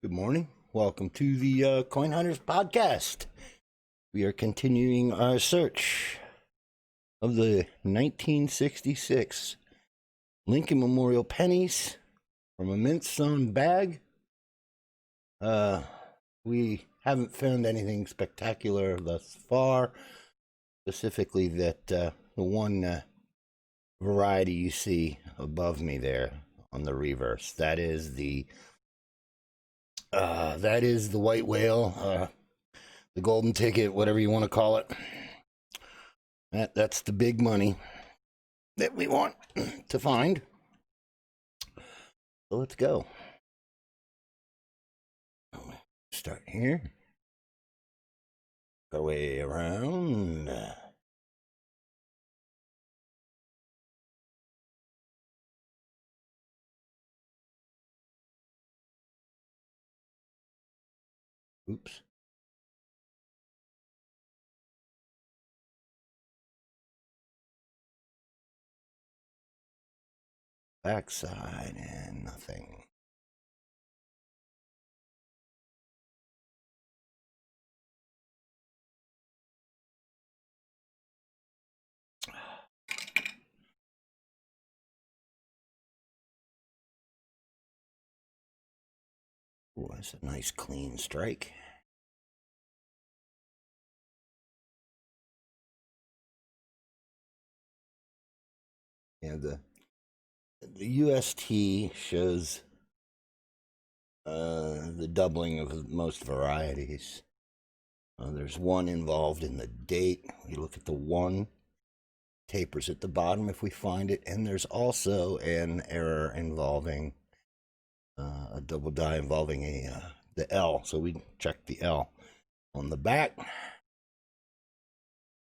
Good morning. Welcome to the Coin Hunters podcast. We are continuing our search of the 1966 Lincoln Memorial pennies from a mint sewn bag. We haven't found anything spectacular thus far, specifically that the one variety you see above me there on the reverse. That is the white whale, the golden ticket, whatever you want to call it. That's the big money that we want to find. So let's go. Start here. Go way around. Oops. Backside and nothing. Ooh, that's a nice clean strike. Yeah, the UST shows the doubling of most varieties. There's one involved in the date. We look at the one, tapers at the bottom if we find it, and there's also an error involving a double die involving the L. So we check the L on the back.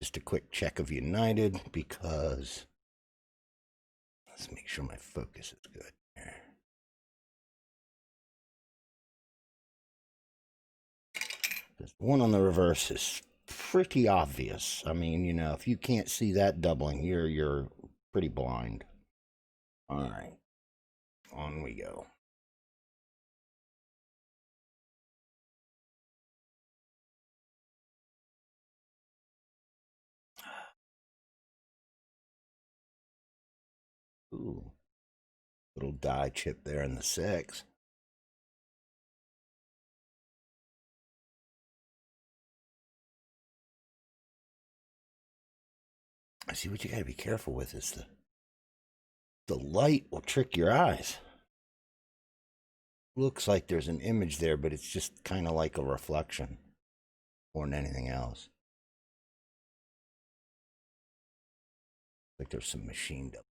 Just a quick check of United because let's make sure my focus is good. This one on the reverse is pretty obvious. I mean, if you can't see that doubling here, you're pretty blind. All right, on we go. Ooh, little die chip there in the 6. I see what you got to be careful with is the light will trick your eyes. Looks like there's an image there, but it's just kind of like a reflection more than anything else. Like there's some machined up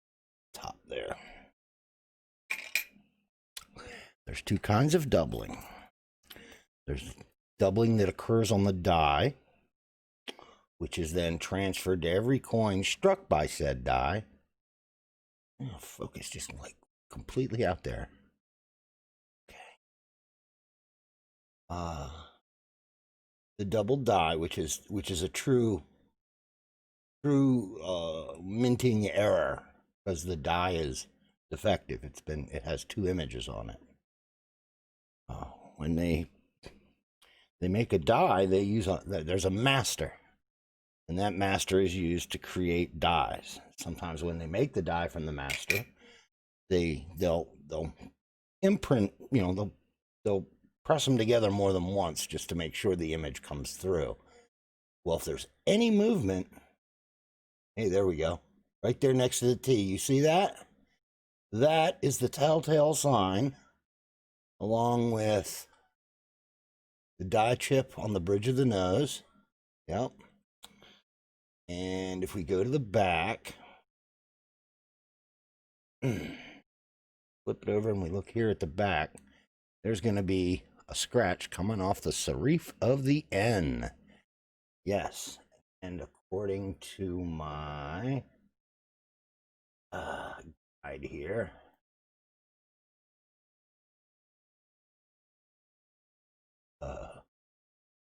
top there. There's two kinds of doubling. There's doubling that occurs on the die, which is then transferred to every coin struck by said die. Oh, focus just like completely out there. Okay. The double die, which is a true minting error because the die is defective. It has two images on it. When they make a die, there's a master, and that master is used to create dies. Sometimes when they make the die from the master, they'll imprint, they'll press them together more than once just to make sure the image comes through. Well, if there's any movement, hey, there we go, right there next to the T. You see that? That is the telltale sign, along with the die chip on the bridge of the nose. Yep. And if we go to the back, flip it over and we look here at the back, there's going to be a scratch coming off the serif of the N. Yes. And according to my guide here,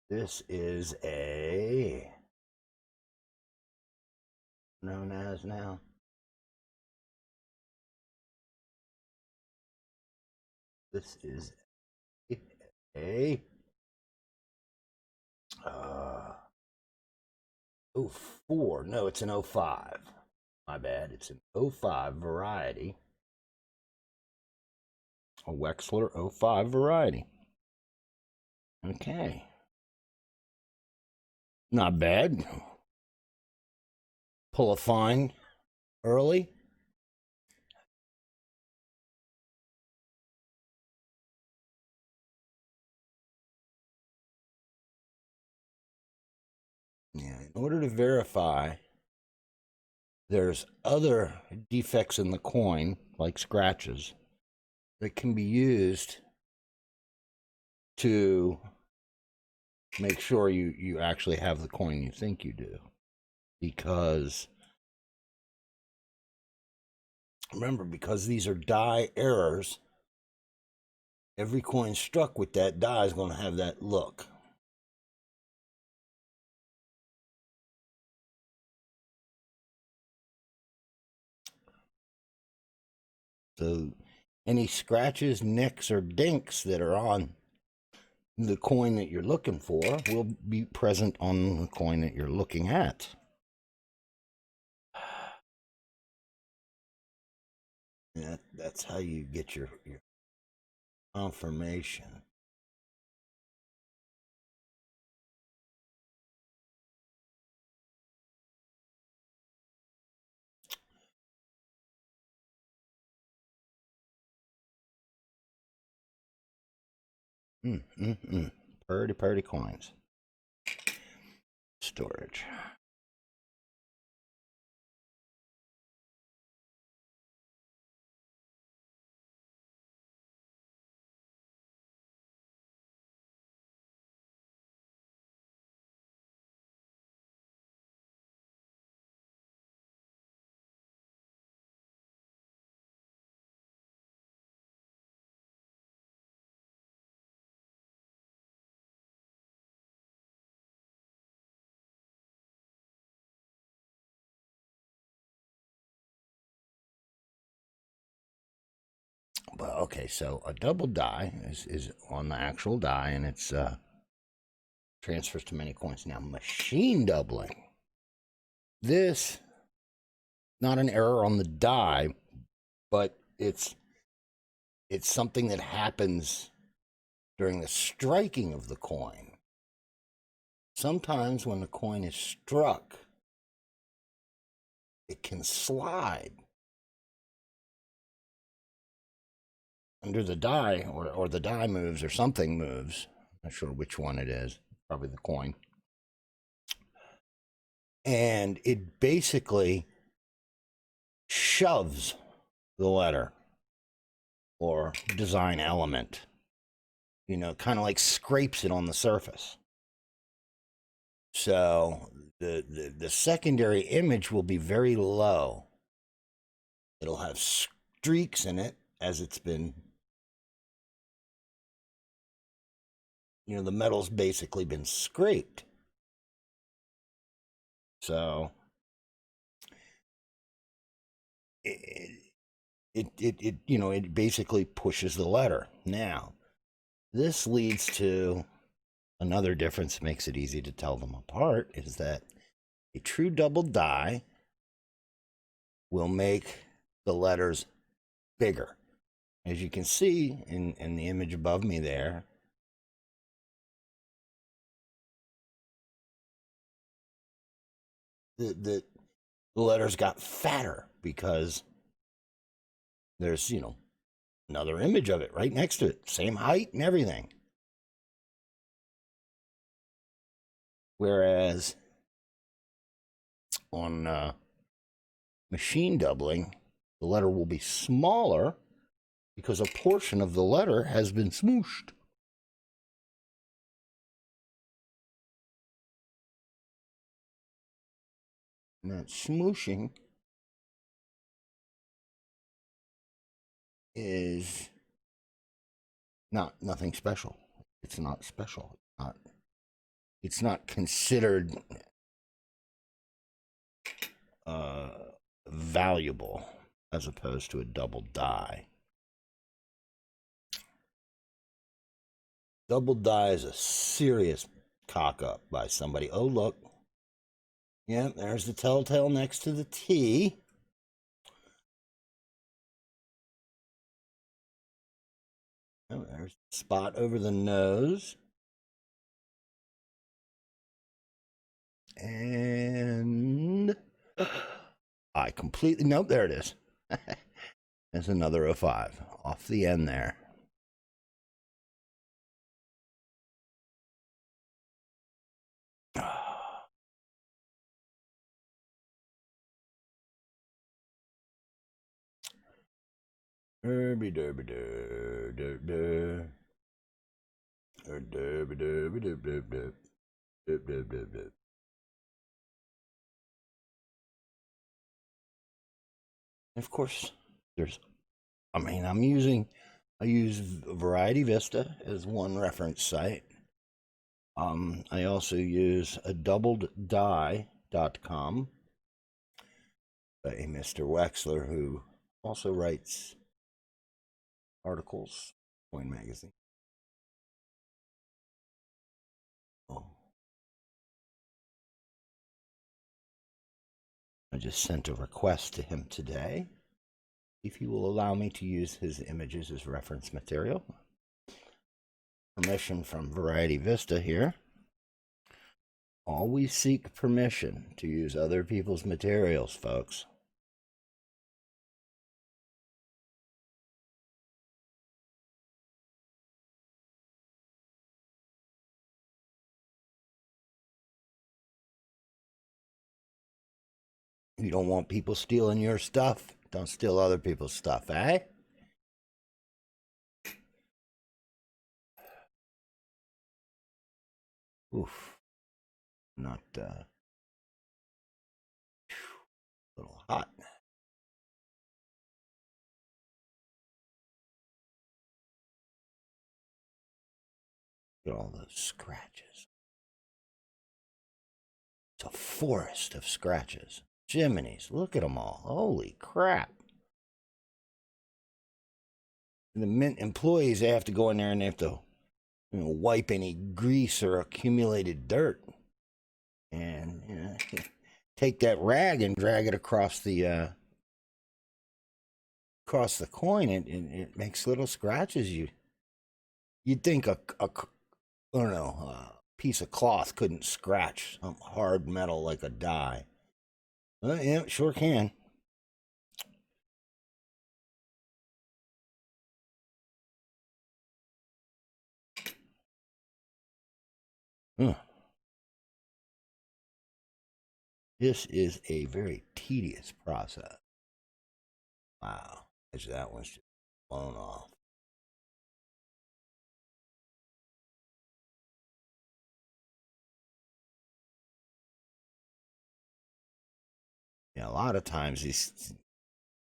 this is a known as now. This is a uh, 04. No, it's an 05. My bad. It's an 05 variety. A Wexler 05 variety. Okay. Not bad. Pull a fine early. Yeah, in order to verify, there's other defects in the coin, like scratches, that can be used to make sure you actually have the coin you think you do. Because, remember, because these are die errors, every coin struck with that die is going to have that look. So any scratches, nicks, or dinks that are on the coin that you're looking for will be present on the coin that you're looking at. That's how you get your confirmation. Purdy coins. Storage. Well, okay, so a double die is on the actual die, and it's transfers to many coins. Now, machine doubling. This, not an error on the die, but it's something that happens during the striking of the coin. Sometimes when the coin is struck, it can slide under the die, or the die moves, or something moves. I'm not sure which one it is, probably the coin. And it basically shoves the letter or design element, kind of like scrapes it on the surface. So the secondary image will be very low. It'll have streaks in it as it's been, the metal's basically been scraped. So it basically pushes the letter. Now, this leads to another difference that makes it easy to tell them apart, is that a true double die will make the letters bigger. As you can see in the image above me there, the letters got fatter because there's, another image of it right next to it, same height and everything. Whereas on machine doubling, the letter will be smaller because a portion of the letter has been smooshed. And that smooshing is nothing special. It's not special. It's not considered valuable as opposed to a double die. Double die is a serious cock up by somebody. Oh, look. Yeah, there's the telltale next to the T. Oh, there's the spot over the nose. And I completely, nope, there it is. There's another 05 off the end there. Derby derby derby derby derby derby derby derby. Of course, there's. I mean, I use Variety Vista as one reference site. I also use a doubleddie.com by Mr. Wexler, who also writes articles, Coin Magazine. Oh. I just sent a request to him today if he will allow me to use his images as reference material. Permission from Variety Vista here. Always seek permission to use other people's materials, folks. You don't want people stealing your stuff. Don't steal other people's stuff, eh? Oof. Not, a little hot. Look at all those scratches. It's a forest of scratches. Jiminy's, look at them all. Holy crap. The mint employees, they have to go in there and they have to, wipe any grease or accumulated dirt. And, take that rag and drag it across the coin. It makes little scratches. You'd think a I don't know, a piece of cloth couldn't scratch some hard metal like a die. Well, yeah, it sure can. Huh. This is a very tedious process. Wow. That one's just blown off. Yeah, a lot of times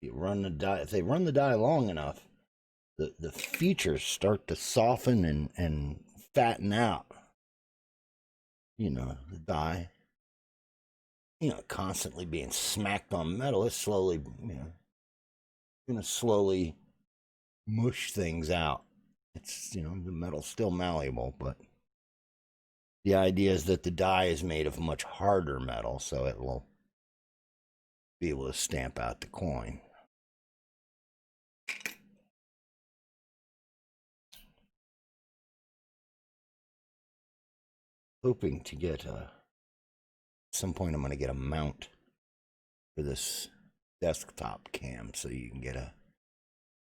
you run the die. If they run the die long enough, the features start to soften and fatten out. The die, constantly being smacked on metal, it's slowly, going to slowly mush things out. It's, the metal's still malleable, but the idea is that the die is made of much harder metal, so it will be able to stamp out the coin. Hoping to get at some point I'm going to get a mount for this desktop cam so you can get a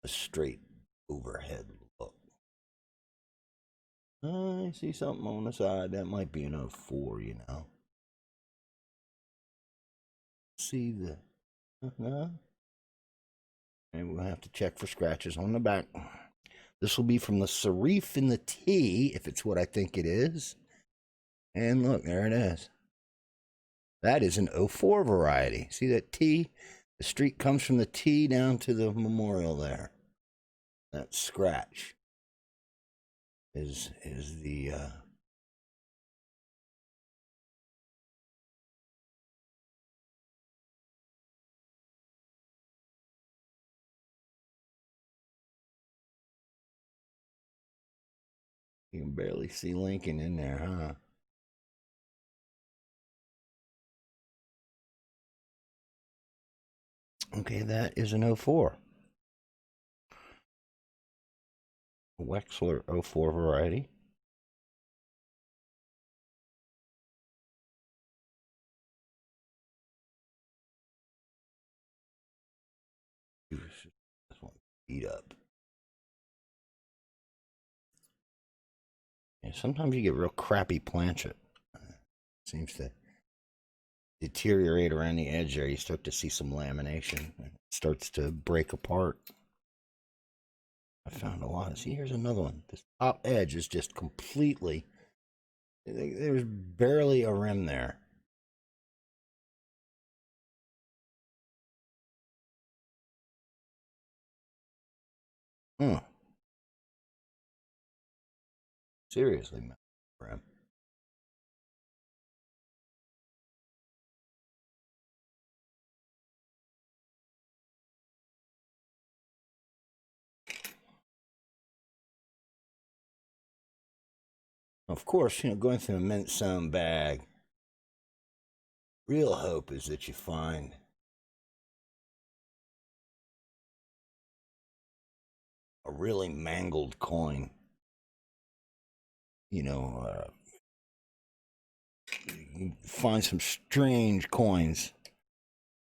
straight overhead look. I see something on the side. That might be an 04, See the... And we'll have to check for scratches on the back. This will be from the serif in the T, if it's what I think it is. And look, there it is. That is an 04 variety. See that T? The streak comes from the T down to the memorial there. That scratch is the You can barely see Lincoln in there, huh? Okay, that is an '04. Wexler '04 variety. This one beat up. Yeah, sometimes you get real crappy planchet. Seems to deteriorate around the edge there. You start to see some lamination. It starts to break apart. I found a lot. See, here's another one. This top edge is just completely. There's barely a rim there. Huh. Seriously, man. Rim. Of course, going through a mint sewn bag, real hope is that you find a really mangled coin. You know, you find some strange coins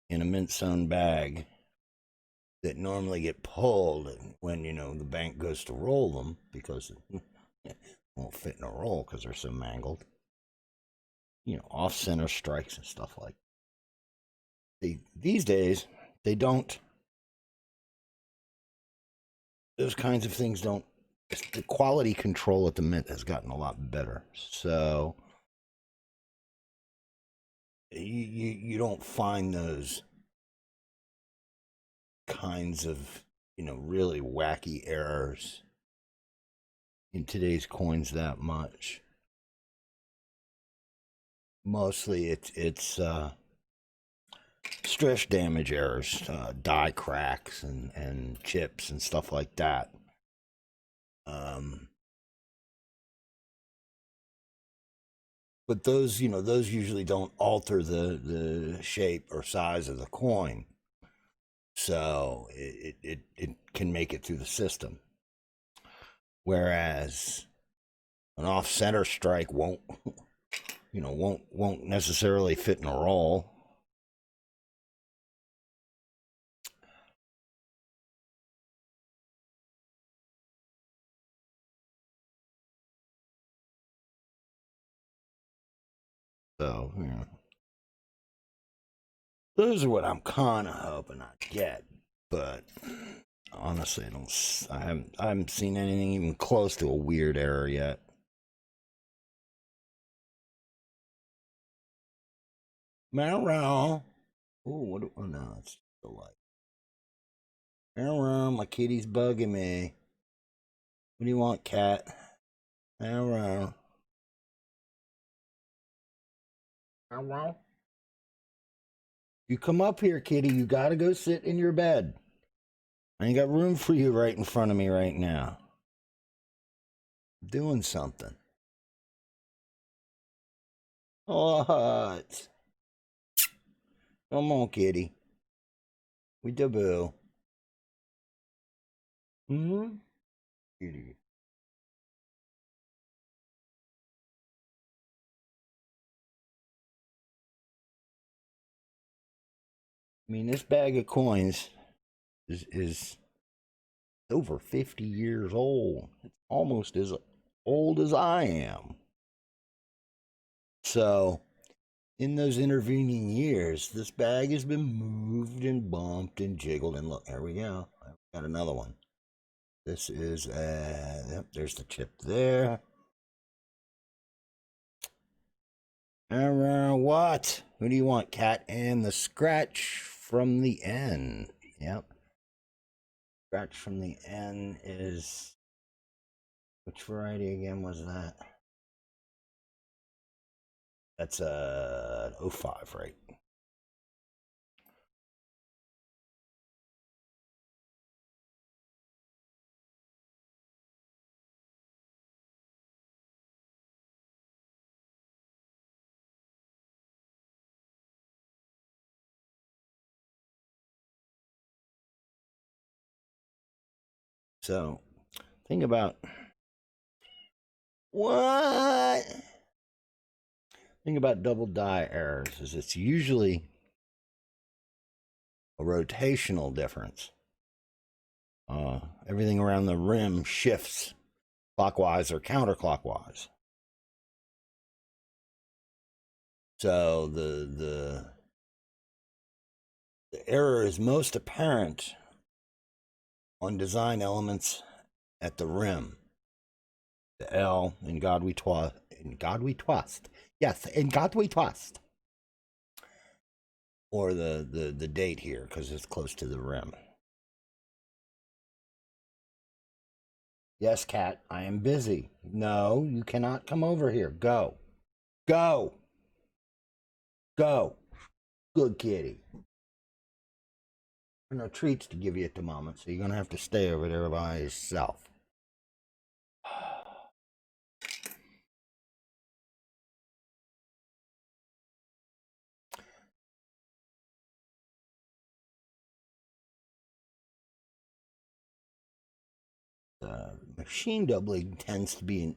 in a mint sewn bag that normally get pulled when, the bank goes to roll them because it won't fit in a roll because they're so mangled. Off center strikes and stuff like that. These days, they don't, those kinds of things don't, the quality control at the mint has gotten a lot better. So you don't find those kinds of really wacky errors in today's coins that much. Mostly it's stress damage errors, die cracks and chips and stuff like that. Um, but those usually don't alter the shape or size of the coin, so it can make it through the system. Whereas an off center strike won't necessarily fit in a roll. So those are what I'm kind of hoping I get, but honestly, I haven't seen anything even close to a weird error yet. Meow. Oh, what? Oh no, it's the light. Meow. My kitty's bugging me. What do you want, cat? Meow. Meow. You come up here, kitty. You gotta go sit in your bed. I ain't got room for you right in front of me right now. I'm doing something. What? Come on, kitty. We debut. Hmm? Kitty. I mean, this bag of coins is over 50 years old. It's almost as old as I am. So, in those intervening years, this bag has been moved and bumped and jiggled. And look, here we go. I've got another one. This is, yep, there's the chip there. What? Who do you want, cat? And the scratch from the N. Yep. Scratch from the N is. Which variety again was that? That's a '05, right? So, think about what? Think about double die errors is it's usually a rotational difference. Everything around the rim shifts clockwise or counterclockwise. So the error is most apparent on design elements at the rim. The L in God we trust. In God we trust. Yes, in God we trust. Or the date here because it's close to the rim. Yes, cat, I am busy. No, you cannot come over here. Go. Go. Go. Good kitty. There are no treats to give you at the moment, so you're going to have to stay over there by yourself. Machine doubling tends to be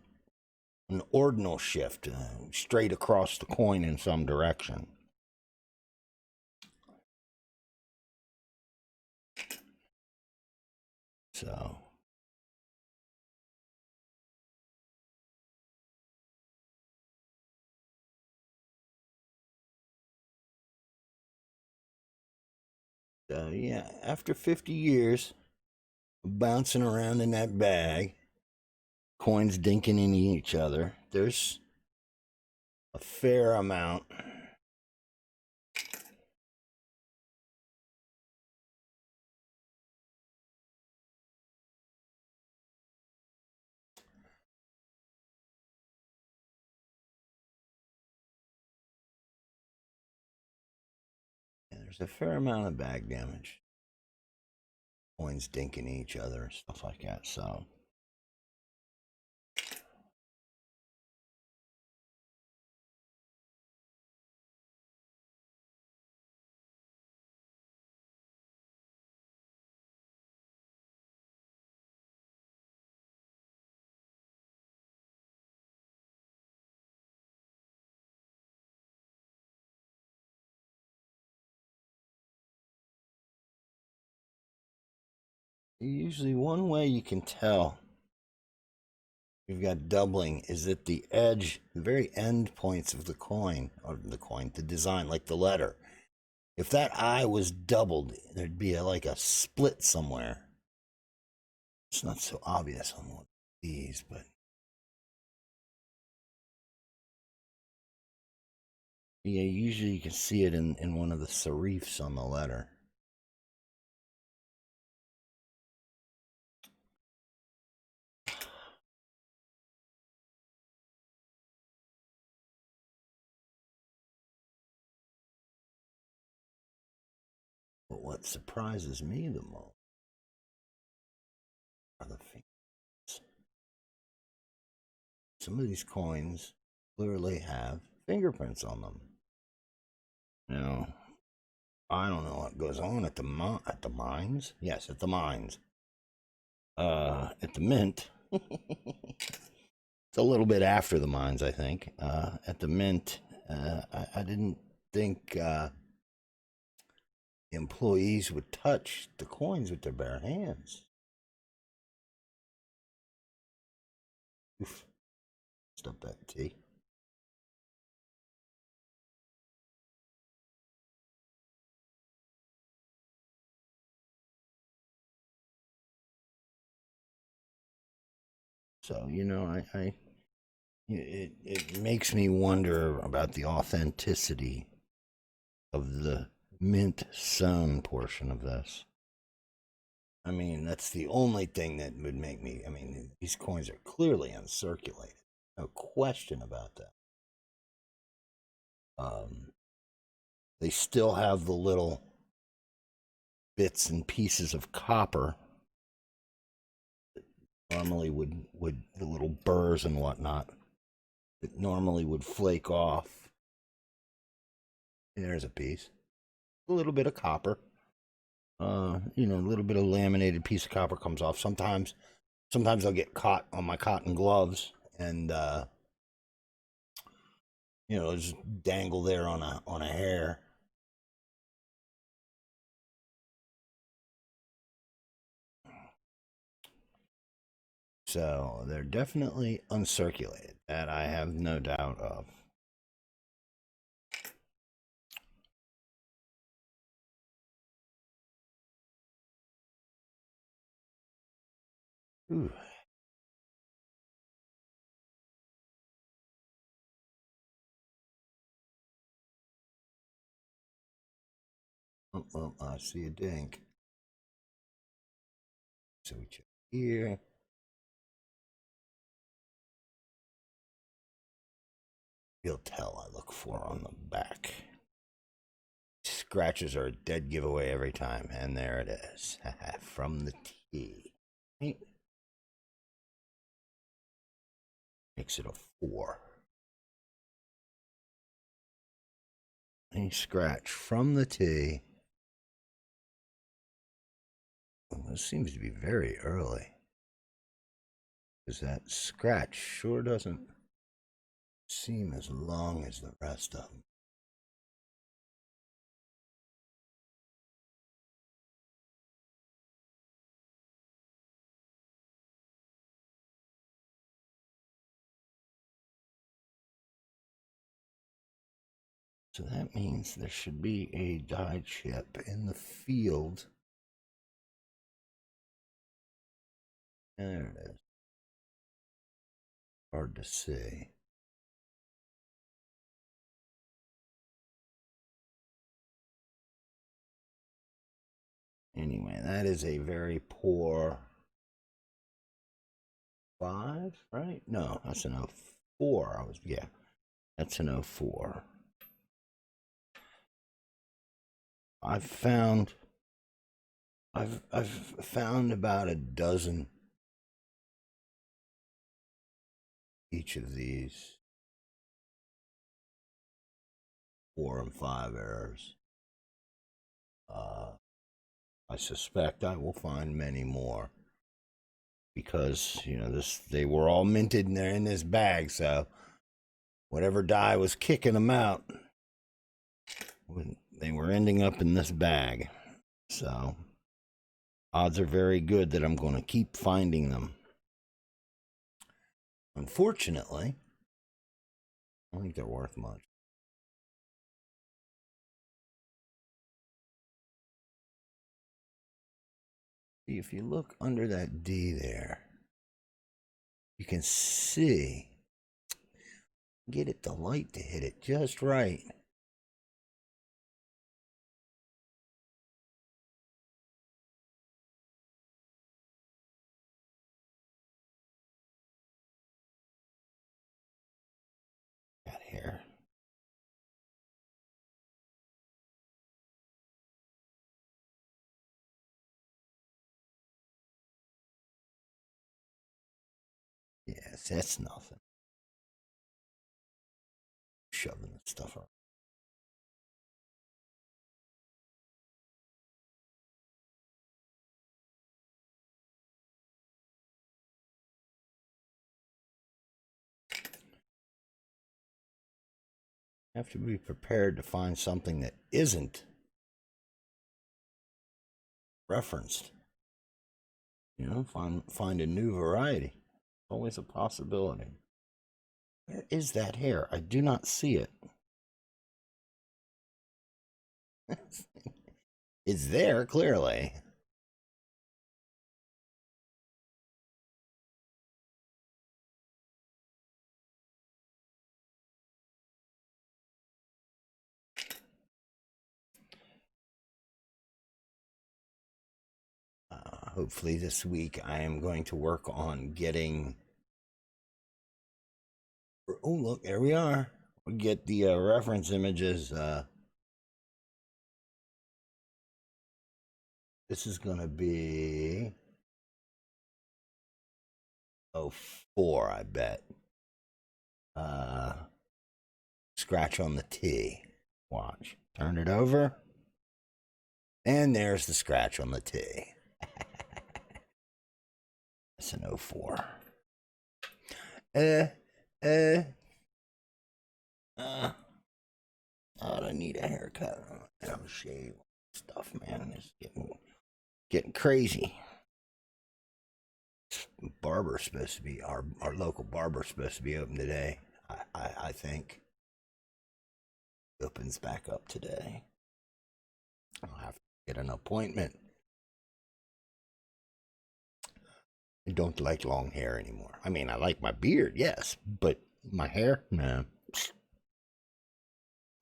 an ordinal shift, straight across the coin in some direction. So, yeah, after 50 years of bouncing around in that bag, coins dinking into each other, there's a fair amount there's a fair amount of bag damage. Coins dinking each other and stuff like that, so usually one way you can tell you've got doubling is that the edge, the very end points of the coin, the design, like the letter, if that I was doubled, there'd be like a split somewhere. It's not so obvious on one of these, but yeah, usually you can see it in one of the serifs on the letter. But what surprises me the most are the fingers. Some of these coins clearly have fingerprints on them. Now, I don't know what goes on at the mines. Yes, at the mines. At the mint. It's a little bit after the mines, I think. At the mint, I didn't think employees would touch the coins with their bare hands. Oof. Stop that tea. So, it makes me wonder about the authenticity of the mint sewn portion of this. I mean, that's the only thing that would make me. I mean, these coins are clearly uncirculated. No question about that. They still have the little bits and pieces of copper that normally would the little burrs and whatnot that normally would flake off. And there's a piece, a little bit of copper. You know, a little bit of laminated piece of copper comes off. Sometimes I'll get caught on my cotton gloves and you know, just dangle there on a hair. So they're definitely uncirculated. That I have no doubt of. Ooh. Oh, oh, I see a dink. So we check here. You'll tell I look for on the back. Scratches are a dead giveaway every time, and there it is. From the T. Makes it a 4. A scratch from the T. Well, this seems to be very early. Because that scratch sure doesn't seem as long as the rest of them. So that means there should be a die chip in the field. There it is. Hard to see. Anyway, that is a very poor 5, right? No, that's an 04. Yeah, that's an 04. I've found about a dozen each of these 4 and 5 errors. I suspect I will find many more because you know they were all minted and they're in this bag, so whatever die was kicking them out, they were ending up in this bag. So odds are very good that I'm going to keep finding them. Unfortunately, I don't think they're worth much. See, if you look under that D there, you can see, get it the light to hit it just right. Got here. Yes, that's nothing. Shoving the stuff around. Have to be prepared to find something that isn't referenced. You know, find a new variety. Always a possibility. Where is that hair? I do not see it. It's there, clearly. Hopefully this week I am going to work on getting... Oh, look, there we are. We get the reference images. This is going to be 04, I bet. Scratch on the T. Watch. Turn it over. And there's the scratch on the T. It's an 04. Uh, uh, uh. Oh, I need a haircut. I'm shave stuff, man. It's getting crazy. Barber's supposed to be our local barber's supposed to be open today. I think opens back up today. I'll have to get an appointment. I don't like long hair anymore. I mean, I like my beard, yes, but my hair, no.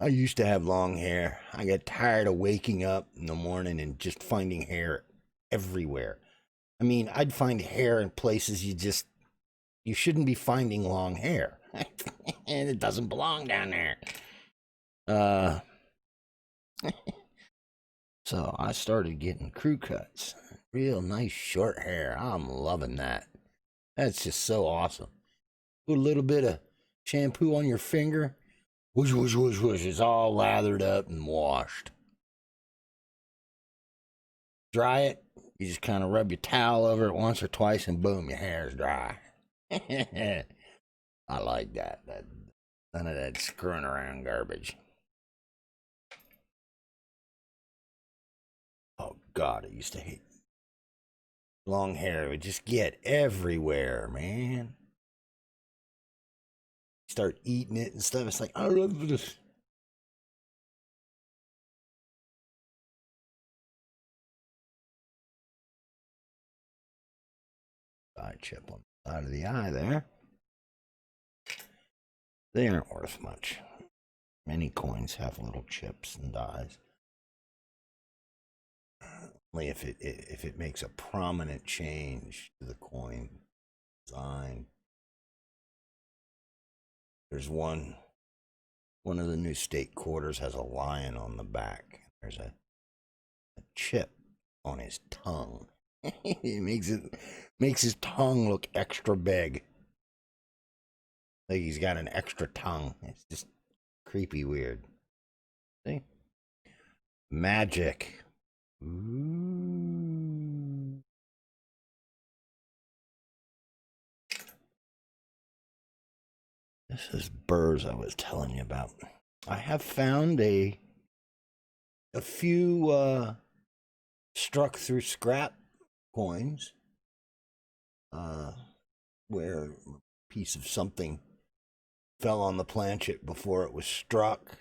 I used to have long hair. I got tired of waking up in the morning and just finding hair everywhere. I mean, I'd find hair in places you shouldn't be finding long hair. And it doesn't belong down there. Uh so I started getting crew cuts. Real nice short hair. I'm loving that. That's just so awesome. Put a little bit of shampoo on your finger. Whoosh, whoosh, whoosh, whoosh. It's all lathered up and washed. Dry it. You just kind of rub your towel over it once or twice, and boom, your hair's dry. I like that. None of that screwing around garbage. Oh God, I used to hate long hair. It would just get everywhere, man. Start eating it and stuff. It's like, I love this. Eye chip on the side of the eye there. They aren't worth much. Many coins have little chips and dies. Only if it makes a prominent change to the coin design. There's of the new state quarters has a lion on the back. There's a chip on his tongue. It makes his tongue look extra big. Like he's got an extra tongue. It's just creepy weird. See? Magic. Ooh. This is burrs I was telling you about. I have found a few struck through scrap coins where a piece of something fell on the planchet before it was struck,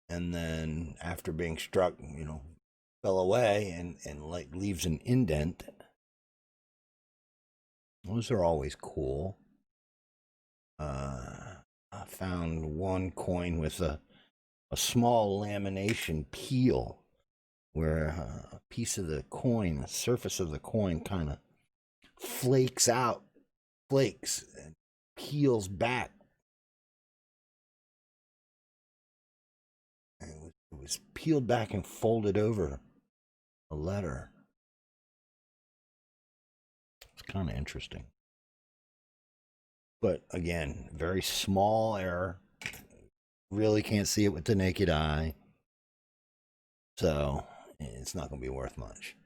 and then after being struck, fell away and like leaves an indent. Those are always cool. I found one coin with a small lamination peel where a piece of the coin, the surface of the coin, kind of flakes and peels back. And it was peeled back and folded over a letter. It's kind of interesting. But again, very small error. Really can't see it with the naked eye. So it's not going to be worth much.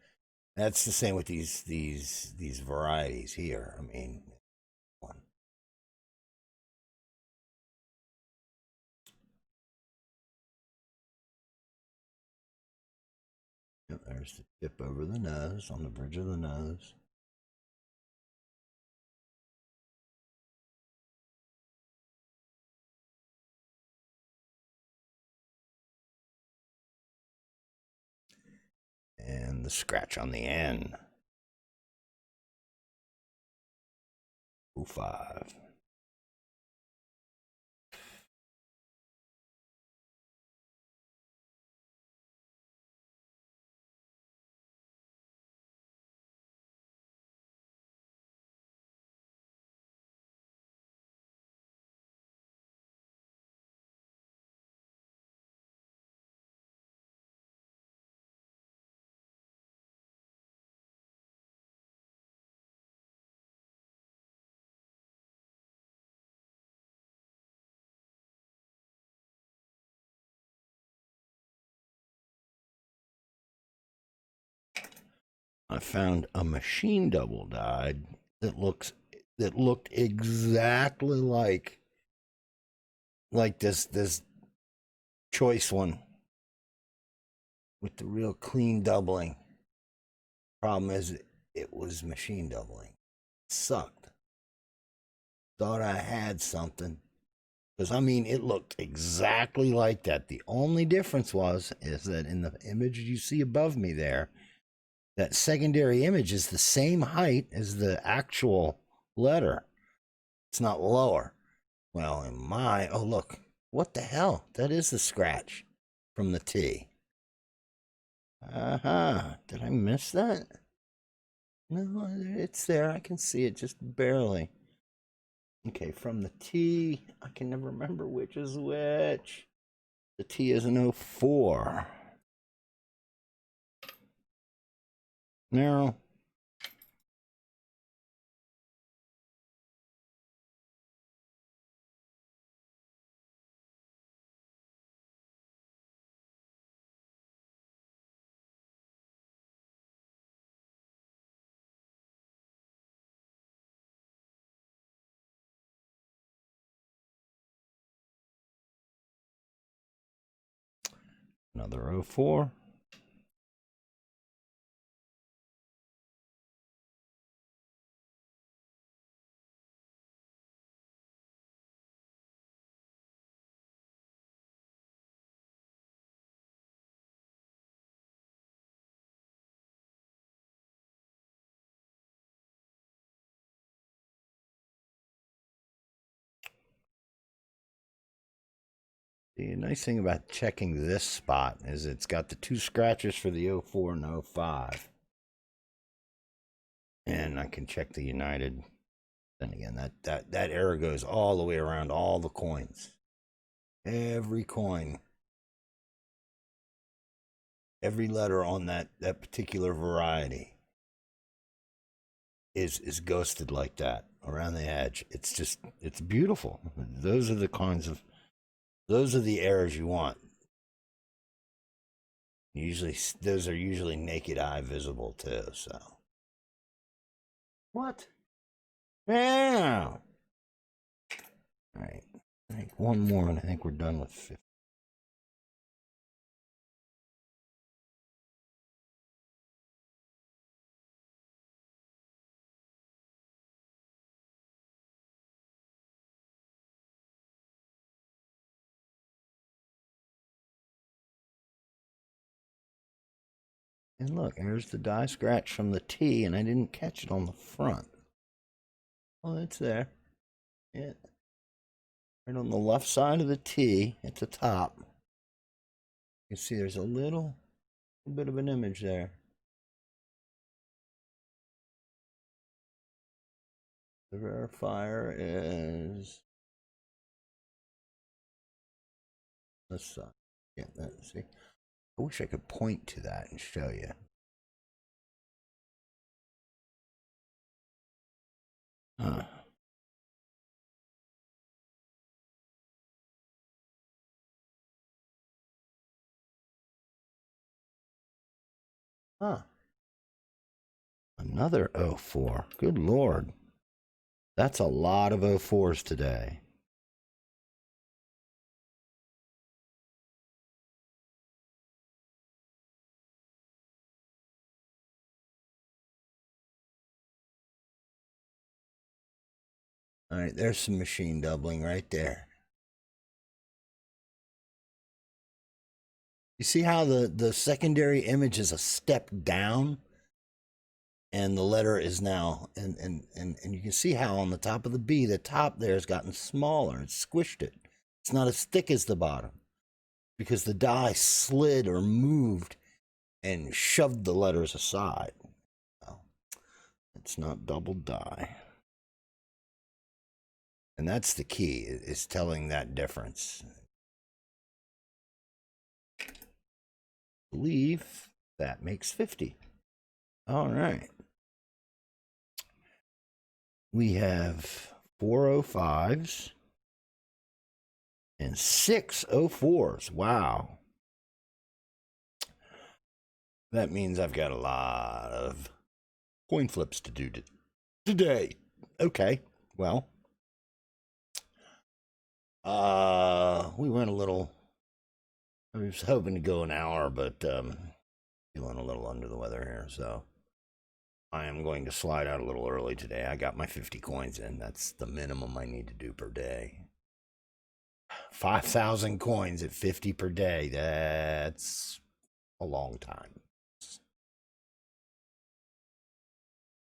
That's the same with these varieties here. I mean, one. Yep, there's the tip over the nose, on the bridge of the nose. And the scratch on the end. 05. I found a machine double dyed that looked exactly like this choice one with the real clean doubling. Problem is, it was machine doubling. It sucked. Thought I had something. Because, I mean, it looked exactly like that. The only difference is that in the image you see above me there, that secondary image is the same height as the actual letter. It's not lower. Well, oh, look. What the hell? That is the scratch from the T. Did I miss that? No, it's there. I can see it just barely. Okay, from the T, I can never remember which is which. The T is an 04. Now, another 04. The nice thing about checking this spot is it's got the two scratches for the 04 and 05. And I can check the United. Then again, that error goes all the way around all the coins. Every coin. Every letter on that particular variety is ghosted like that around the edge. It's beautiful. Those are the errors you want. Usually, those are usually naked eye visible too. So, what? Yeah. All right. I think one more, and I think we're done with 50. And look, there's the die scratch from the T, and I didn't catch it on the front. Oh, it's there. Yeah. Right on the left side of the T at the top. You see there's a little bit of an image there. The verifier is this side. Yeah, see. I wish I could point to that and show you. Huh. Huh. Another 04. Good Lord. That's a lot of 04s today. All right, there's some machine doubling right there. You see how the secondary image is a step down? And the letter is now, and you can see how on the top of the B, the top there has gotten smaller. It's squished it. It's not as thick as the bottom because the die slid or moved and shoved the letters aside. Well, it's not double die. And that's the key, is telling that difference. I believe that makes 50. All right. We have 405s and 604s. Wow. That means I've got a lot of coin flips to do today. Okay, well, we went a little. I was hoping to go an hour, but feeling a little under the weather here, so I am going to slide out a little early today. I got my 50 coins in. That's the minimum I need to do per day. 5,000 coins at 50 per day. That's a long time.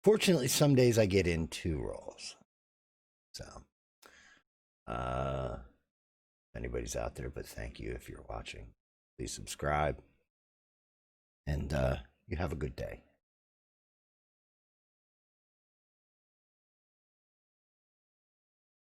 Fortunately, some days I get in 2 rolls. So, if anybody's out there, but thank you if you're watching. Please subscribe, and you have a good day.